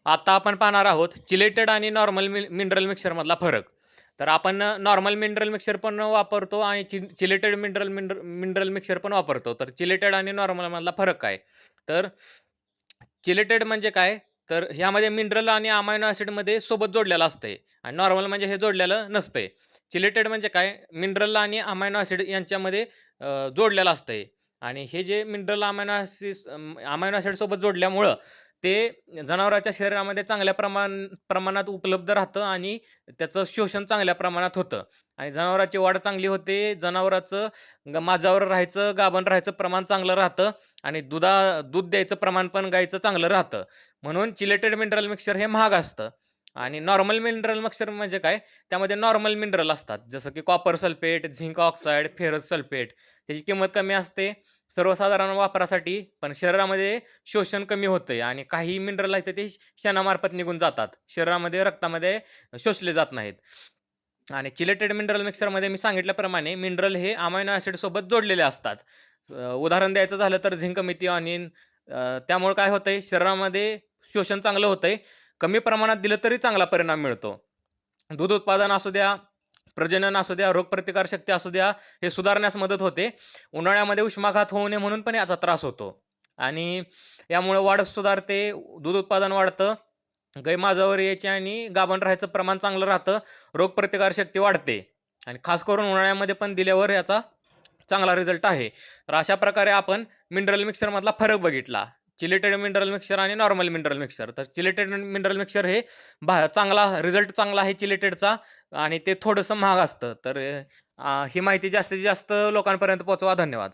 आता आपण पाहणार आहोत चिलेटेड आणि नॉर्मल मिनरल मिक्सरमधला फरक. तर आपण नॉर्मल मिनरल मिक्सर पण वापरतो आणि चिलेटेड मिनरल मिक्सर पण वापरतो. तर चिलेटेड आणि नॉर्मलमधला फरक काय? तर चिलेटेड म्हणजे काय? तर ह्यामध्ये मिनरल आणि अमायनो ॲसिडमध्ये सोबत जोडलेलं असतंय आणि नॉर्मल म्हणजे हे जोडलेलं नसतंय. चिलेटेड म्हणजे काय? मिनरल आणि अमायनो ॲसिड यांच्यामध्ये जोडलेलं असतंय आणि हे जे मिनरल अमायनो ॲसिड सोबत जोडल्यामुळं ते जनावराच्या शरीरामध्ये चांगल्या प्रमाणात उपलब्ध राहतं आणि त्याचं शोषण चांगल्या प्रमाणात होतं आणि जनावराची वाढ चांगली होते. जनावराचं माझावर राहायचं, गाभण राहायचं प्रमाण चांगलं राहतं आणि दूध द्यायचं प्रमाण पण गाईचं चांगलं राहतं. म्हणून चिलेटेड मिनरल मिक्सचर हे महाग असतं आणि नॉर्मल मिनरल मिक्सचर म्हणजे काय? त्यामध्ये नॉर्मल मिनरल असतात. जसं की copper sulphate, zinc oxide, ferrous sulphate. त्याची किंमत कमी असते सर्वसाधारण वापरासाठी, पण शरीरामध्ये शोषण कमी होतंय आणि काही मिनरल आहेत ते शेणामार्फत निघून जातात. शरीरामध्ये, रक्तामध्ये शोषले जात नाहीत. आणि चिलेटेड मिनरल मिक्सरमध्ये मी सांगितल्याप्रमाणे मिनरल हे अमायनो ॲसिड सोबत जोडलेले असतात. उदाहरण द्यायचं झालं तर झिंक, मेथिओनिन. त्यामुळे काय होतंय शरीरामध्ये शोषण चांगलं होतंय. कमी प्रमाणात दिलं तरी चांगला परिणाम मिळतो. दूध उत्पादन असू द्या, प्रजनन असू द्या, रोगप्रतिकारशक्ती असू द्या, हे सुधारण्यास मदत होते. उन्हाळ्यामध्ये उष्माघात होऊ नये म्हणून पण याचा त्रास होतो आणि यामुळे वाढ सुधारते, दूध उत्पादन वाढतं. गाय माझावर यायची आणि गाभण राहायचं प्रमाण चांगलं राहतं. रोगप्रतिकारशक्ती वाढते आणि खास करून उन्हाळ्यामध्ये पण दिल्यावर याचा चांगला रिझल्ट आहे. तर अशा प्रकारे आपण मिनरल मिक्सरमधला फरक बघितला. चिलेटेड मिनरल मिक्सर आणि नॉर्मल मिनरल मिक्सर. तर चिलेटेड मिनरल मिक्सर हे चांगला रिझल्ट चांगला आहे चिलेटेडचा आणि ते थोडंसं महाग असतं. तर ही माहिती जास्तीत जास्त लोकांपर्यंत पोहोचवा. धन्यवाद.